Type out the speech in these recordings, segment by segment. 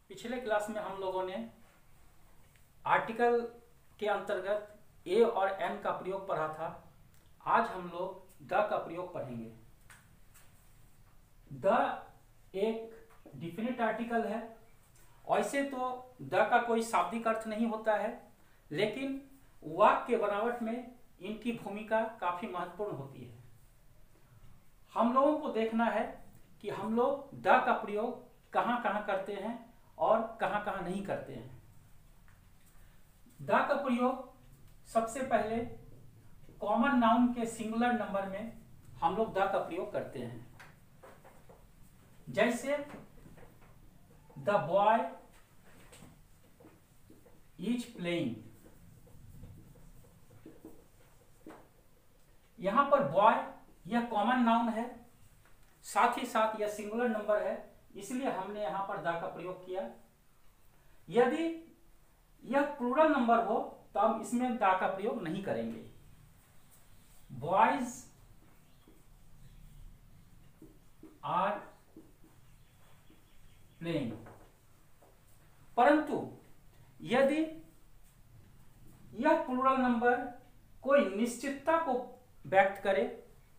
पिछले क्लास में हम लोगों ने आर्टिकल के अंतर्गत ए और एन का प्रयोग पढ़ा था। आज हम लोग द का प्रयोग पढ़ेंगे। द एक डिफिनिट आर्टिकल है। ऐसे तो द का कोई शाब्दिक अर्थ नहीं होता है, लेकिन वाक्य के बनावट में इनकी भूमिका काफी महत्वपूर्ण होती है। हम लोगों को देखना है कि हम लोग द का प्रयोग कहाँ कहाँ करते हैं और कहाँ कहाँ नहीं करते हैं। द का प्रयोग सबसे पहले कॉमन नाउन के सिंगुलर नंबर में हम लोग द का प्रयोग करते हैं। जैसे द बॉय इज प्लेइंग। यहां पर बॉय यह कॉमन नाउन है, साथ ही साथ यह सिंगुलर नंबर है, इसलिए हमने यहां पर द का प्रयोग किया। यदि यह प्लूरल नंबर हो तो हम इसमें द का प्रयोग नहीं करेंगे। Boys are playing. परंतु यदि यह प्लूरल नंबर कोई निश्चितता को व्यक्त करे,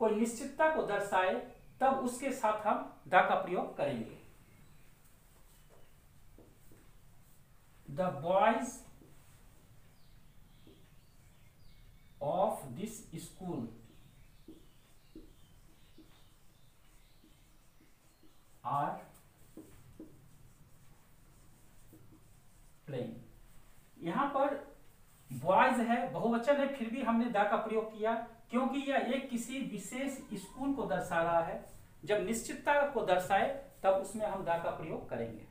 कोई निश्चितता को दर्शाए, तब उसके साथ हम द का प्रयोग करेंगे। The boys of this school are playing. यहां पर बॉयज है, बहुवचन है, फिर भी हमने द का प्रयोग किया क्योंकि यह एक किसी विशेष स्कूल को दर्शा रहा है। जब निश्चितता को दर्शाए तब उसमें हम द का प्रयोग करेंगे।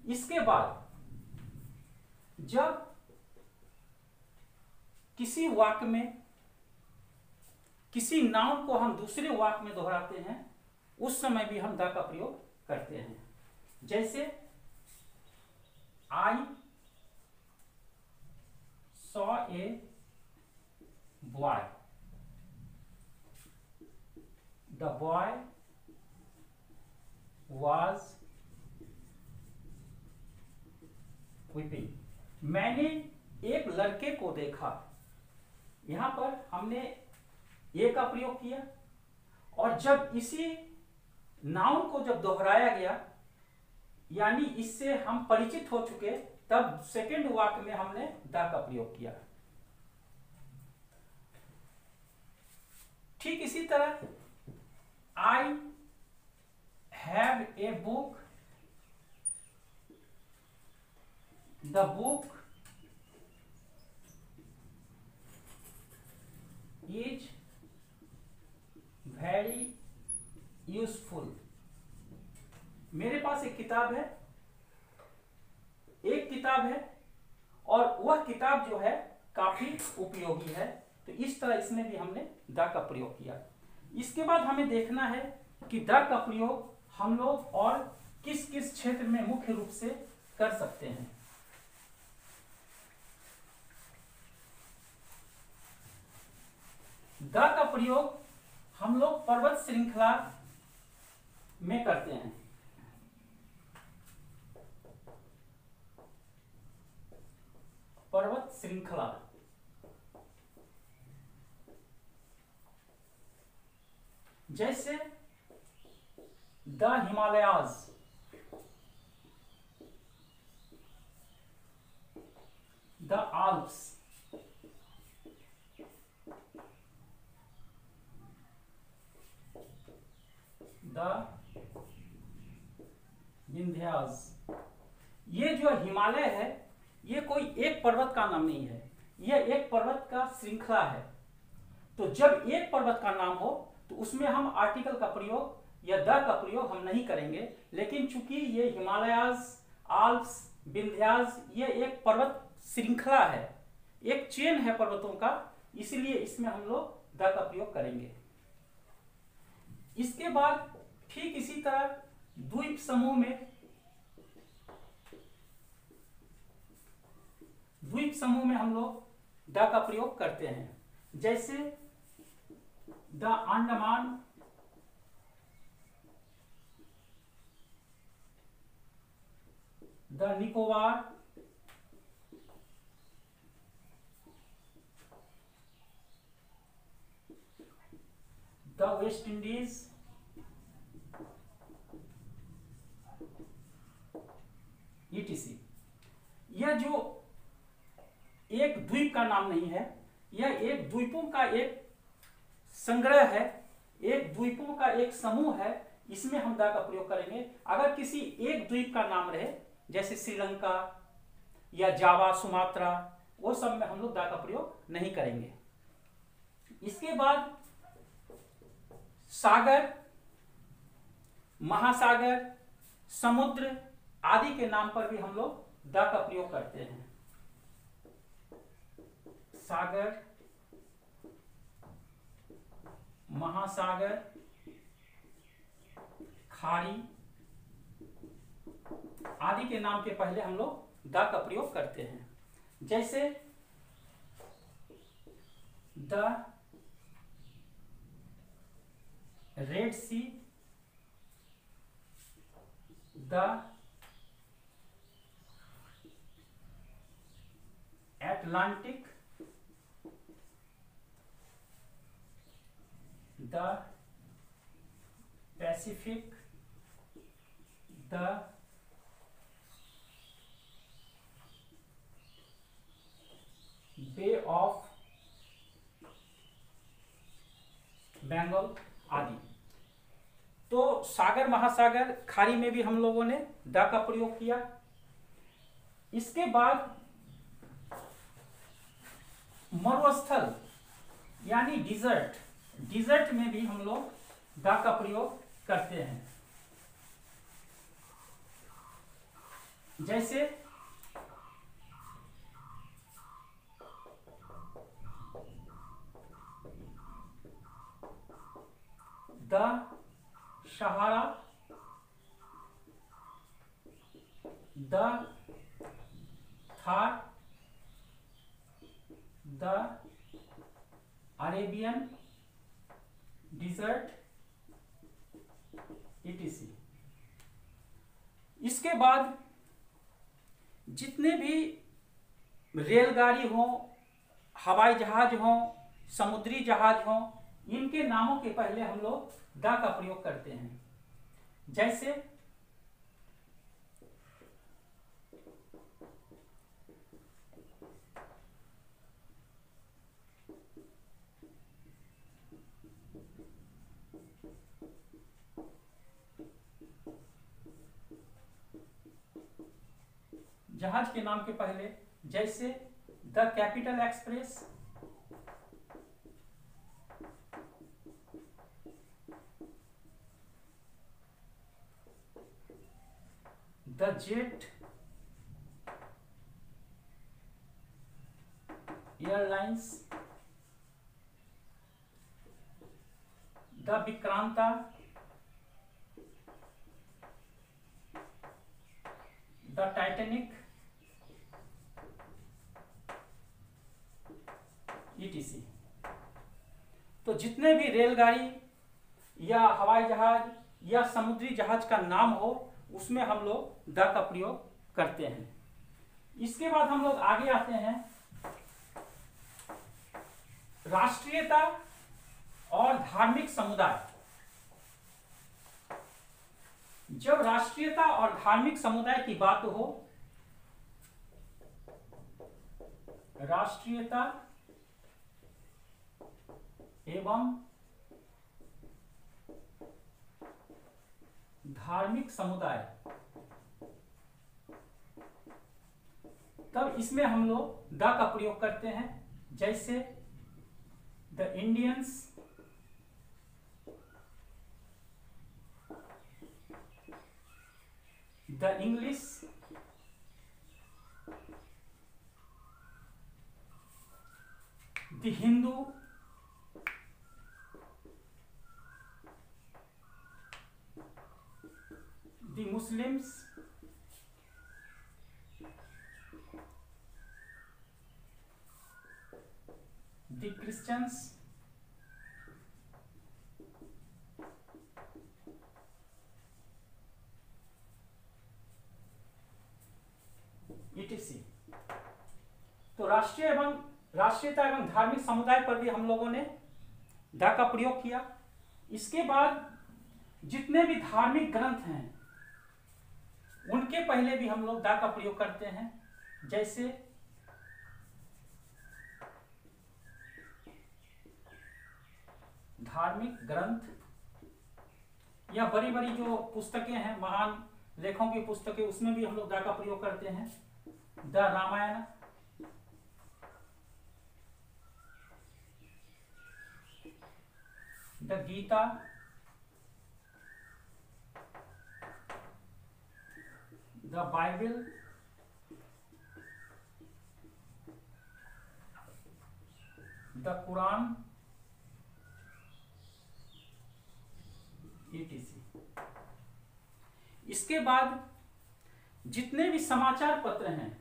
इसके बाद जब किसी वाक्य में किसी नाउन को हम दूसरे वाक्य में दोहराते हैं, उस समय भी हम द का प्रयोग करते हैं। जैसे I saw a boy. The boy was weeping. मैंने एक लड़के को देखा। यहां पर हमने ए का प्रयोग किया, और जब इसी नाउन को जब दोहराया गया, यानी इससे हम परिचित हो चुके, तब सेकेंड वाक्य में हमने द का प्रयोग किया। ठीक इसी तरह I have a book. The book is very useful. मेरे पास एक किताब है, और वह किताब जो है काफी उपयोगी है। तो इस तरह इसमें भी हमने द का प्रयोग किया। इसके बाद हमें देखना है कि द का प्रयोग हम लोग और किस किस क्षेत्र में मुख्य रूप से कर सकते हैं। द का प्रयोग हम लोग पर्वत श्रृंखला में करते हैं। पर्वत श्रृंखला, जैसे the Himalayas, the Alps, the Vindhyas. ये जो हिमालय है, ये कोई एक पर्वत का नाम नहीं है, यह एक पर्वत का श्रृंखला है। तो जब एक पर्वत का नाम हो तो उसमें हम आर्टिकल का प्रयोग या द का प्रयोग हम नहीं करेंगे, लेकिन चूंकि ये हिमालयाज, आल्प्स, विंध्याज, ये एक पर्वत श्रृंखला है, एक चेन है पर्वतों का, इसलिए इसमें हम लोग द का प्रयोग करेंगे। इसके बाद ठीक इसी तरह द्वीप समूह में हम लोग द का प्रयोग करते हैं। जैसे the Andaman, the Nicobar, the West Indies, etc. यह जो एक द्वीप का नाम नहीं है, यह एक द्वीपों का एक संग्रह है, एक द्वीपों का एक समूह है। इसमें हम द का प्रयोग करेंगे। अगर किसी एक द्वीप का नाम रहे, जैसे श्रीलंका या जावा, सुमात्रा, वो सब में हम लोग द का प्रयोग नहीं करेंगे। इसके बाद सागर, महासागर, समुद्र आदि के नाम पर भी हम लोग द का प्रयोग करते हैं। सागर, महासागर, खाड़ी आदि के नाम के पहले हम लोग द का प्रयोग करते हैं। जैसे the Red Sea, the Atlantic, the Pacific, the Bay of Bengal आदि। तो सागर, महासागर, खाड़ी में भी हम लोगों ने द का प्रयोग किया। इसके बाद मरुस्थल यानी डिजर्ट, डिजर्ट में भी हम लोग द का प्रयोग करते हैं। जैसे the Sahara, the Thar, the Arabian desert, etc। इसके बाद जितने भी रेलगाड़ी हो, हवाई जहाज हो, समुद्री जहाज हो, इनके नामों के पहले हम लोग द का प्रयोग करते हैं। जैसे जहाज के नाम के पहले, जैसे the capital express, the jet airlines, the विक्रांता, the Titanic, etc। तो जितने भी रेलगाड़ी या हवाई जहाज या समुद्री जहाज का नाम हो, उसमें हम लोग द का प्रयोग करते हैं। इसके बाद हम लोग आगे आते हैं राष्ट्रीयता और धार्मिक समुदाय। जब राष्ट्रीयता और धार्मिक समुदाय की बात हो, राष्ट्रीयता एवं धार्मिक समुदाय, तब इसमें हम लोग द का प्रयोग करते हैं। जैसे the Indians, the English, the Hindu, the Muslims, the Christians, तो राष्ट्रीयता एवं धार्मिक समुदाय पर भी हम लोगों ने द का प्रयोग किया। इसके बाद जितने भी धार्मिक ग्रंथ हैं उनके पहले भी हम लोग द का प्रयोग करते हैं। जैसे धार्मिक ग्रंथ या बड़ी बड़ी जो पुस्तकें हैं, महान लेखकों की पुस्तकें, उसमें भी हम लोग द का प्रयोग करते हैं। The Ramayana, the Gita, the Bible, the Quran, etc। इसके बाद जितने भी समाचार पत्र हैं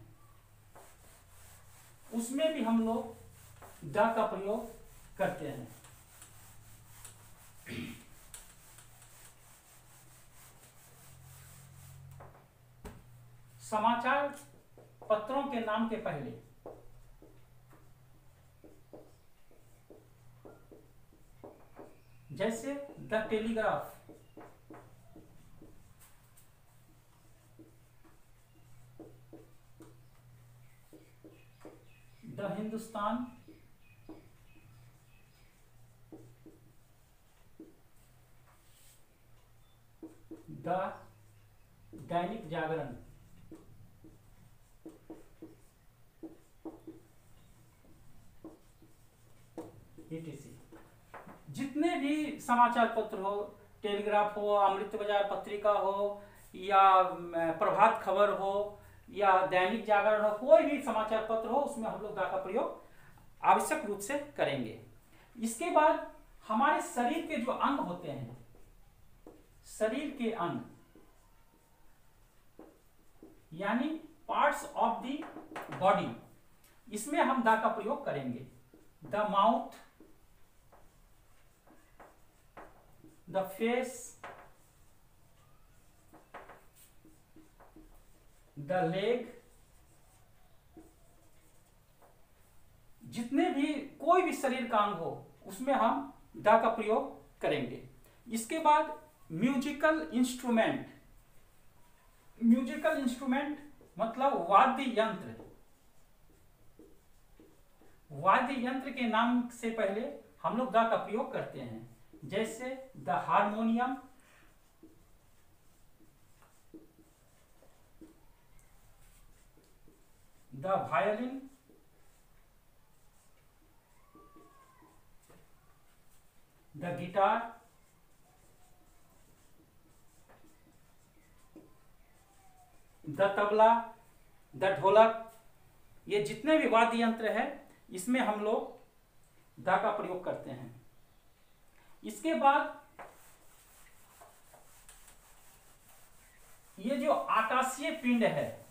उसमें भी हम लोग द का प्रयोग करते हैं। समाचार पत्रों के नाम के पहले जैसे the telegraph, the Hindustan, the Dainik Jagran, etc। जितने भी समाचार पत्र हो, टेलीग्राफ हो, अमृत बाजार पत्रिका हो, या प्रभात खबर हो, या दैनिक जागरण हो, कोई भी समाचार पत्र हो, उसमें हम लोग द का प्रयोग आवश्यक रूप से करेंगे। इसके बाद हमारे शरीर के जो अंग होते हैं, शरीर के अंग यानी पार्ट्स ऑफ द बॉडी, इसमें हम द का प्रयोग करेंगे। The mouth, the face, the leg, जितने भी कोई भी शरीर का अंग हो उसमें हम द का प्रयोग करेंगे। इसके बाद म्यूजिकल इंस्ट्रूमेंट, म्यूजिकल इंस्ट्रूमेंट मतलब वाद्य यंत्र, वाद्य यंत्र के नाम से पहले हम लोग द का प्रयोग करते हैं। जैसे the harmonium, the violin, the guitar, the tabla, the ढोलक, ये जितने भी वाद्य यंत्र है इसमें हम लोग द का प्रयोग करते हैं। इसके बाद ये जो आकाशीय पिंड है,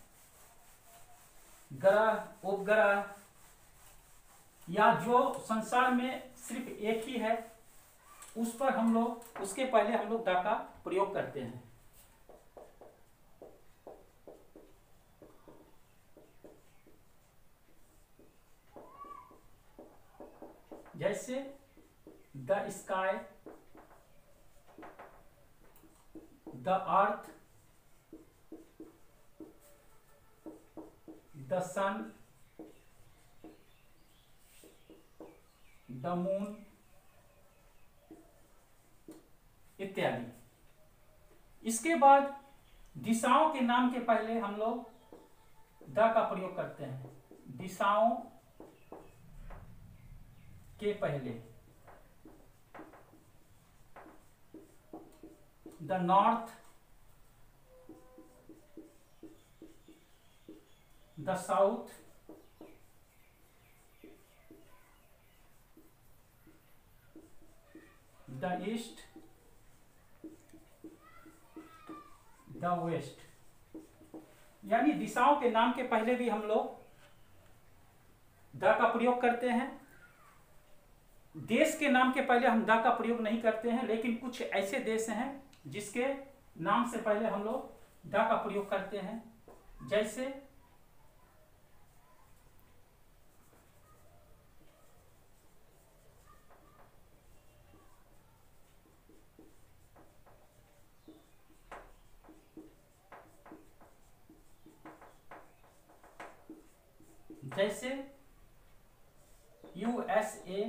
ग्रह, उपग्रह, या जो संसार में सिर्फ एक ही है, उस पर हम लोग, उसके पहले हम लोग द का प्रयोग करते हैं। जैसे the sky, the earth, the sun, the moon इत्यादि। इसके बाद दिशाओं के नाम के पहले हम लोग द का प्रयोग करते हैं। दिशाओं के पहले the north, the south, the east, the west. यानी दिशाओं के नाम के पहले भी हम लोग द का प्रयोग करते हैं। देश के नाम के पहले हम द का प्रयोग नहीं करते हैं, लेकिन कुछ ऐसे देश हैं जिसके नाम से पहले हम लोग द का प्रयोग करते हैं। जैसे जैसे USA,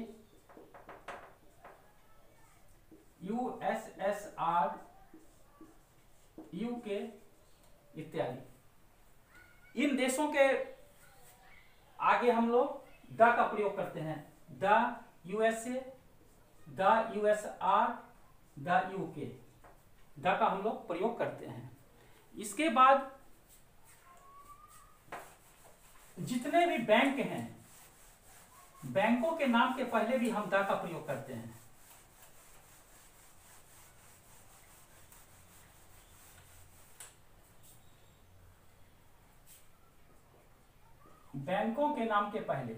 USSR, UK इत्यादि। इन देशों के आगे हम लोग द का प्रयोग करते हैं। The USA, the USSR, the UK, the का हम लोग प्रयोग करते हैं। इसके बाद जितने भी बैंक हैं, बैंकों के नाम के पहले भी हम द का प्रयोग करते हैं। बैंकों के नाम के पहले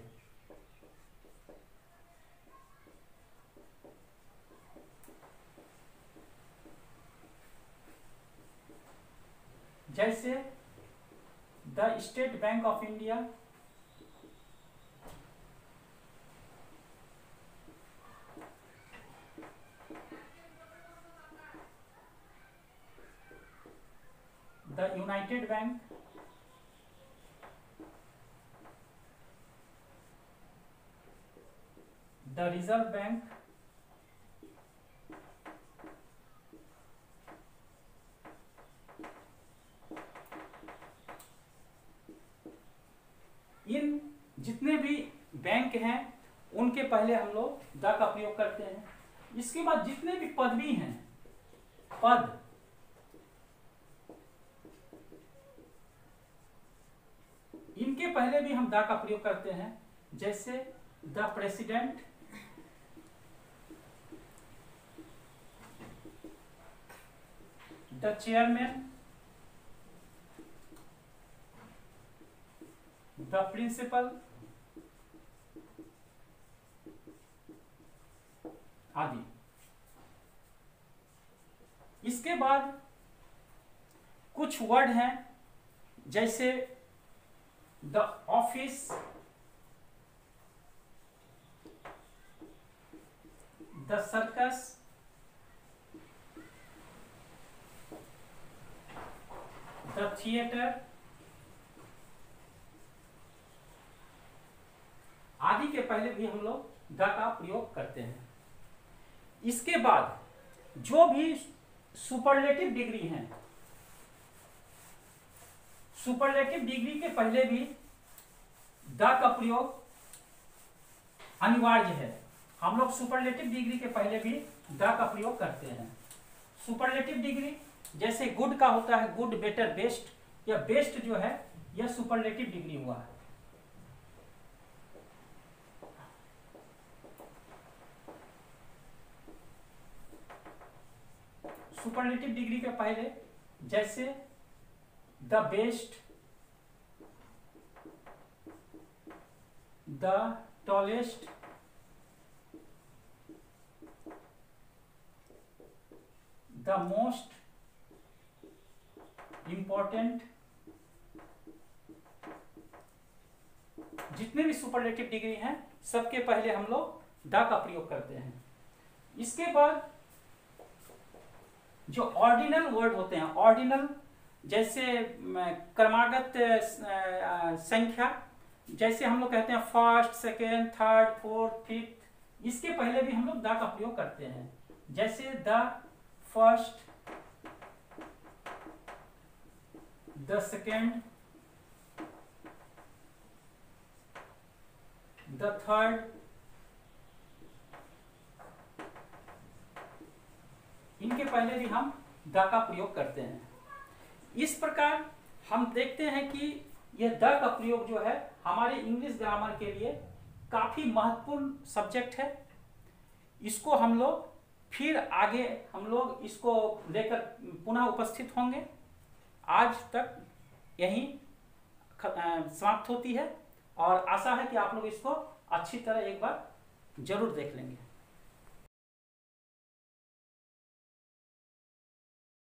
जैसे the State Bank of India, the United Bank, the Reserve Bank, इन जितने भी बैंक हैं उनके पहले हम लोग द का प्रयोग करते हैं। इसके बाद जितने भी पदवी हैं, पद, इनके पहले भी हम द का प्रयोग करते हैं। जैसे the president, the chairman, the principal आदि। इसके बाद कुछ वर्ड हैं जैसे the office, the circus, the theatre आदि के पहले भी हम लोग द का प्रयोग करते हैं। इसके बाद जो भी सुपरलेटिव डिग्री हैं, सुपरलेटिव डिग्री के पहले भी द का प्रयोग अनिवार्य है। हम लोग सुपरलेटिव डिग्री के पहले भी द का प्रयोग करते हैं। सुपरलेटिव डिग्री जैसे गुड का होता है गुड, बेटर, बेस्ट, या बेस्ट जो है यह सुपरलेटिव डिग्री हुआ है। सुपरलेटिव डिग्री के पहले जैसे the best, the tallest, the most important, जितने भी सुपरलेटिव डिग्री हैं सबके पहले हम लोग द का प्रयोग करते हैं। इसके बाद जो ऑर्डिनल वर्ड होते हैं, ऑर्डिनल जैसे क्रमागत संख्या, जैसे हम लोग कहते हैं first, second, third, fourth, fifth, इसके पहले भी हम लोग द का प्रयोग करते हैं। जैसे the first, the second, the third, इनके पहले भी हम द का प्रयोग करते हैं। इस प्रकार हम देखते हैं कि यह द का प्रयोग जो है हमारे इंग्लिश ग्रामर के लिए काफी महत्वपूर्ण सब्जेक्ट है। इसको हम लोग फिर आगे हम लोग इसको लेकर पुनः उपस्थित होंगे। आज तक यही समाप्त होती है और आशा है कि आप लोग इसको अच्छी तरह एक बार जरूर देख लेंगे।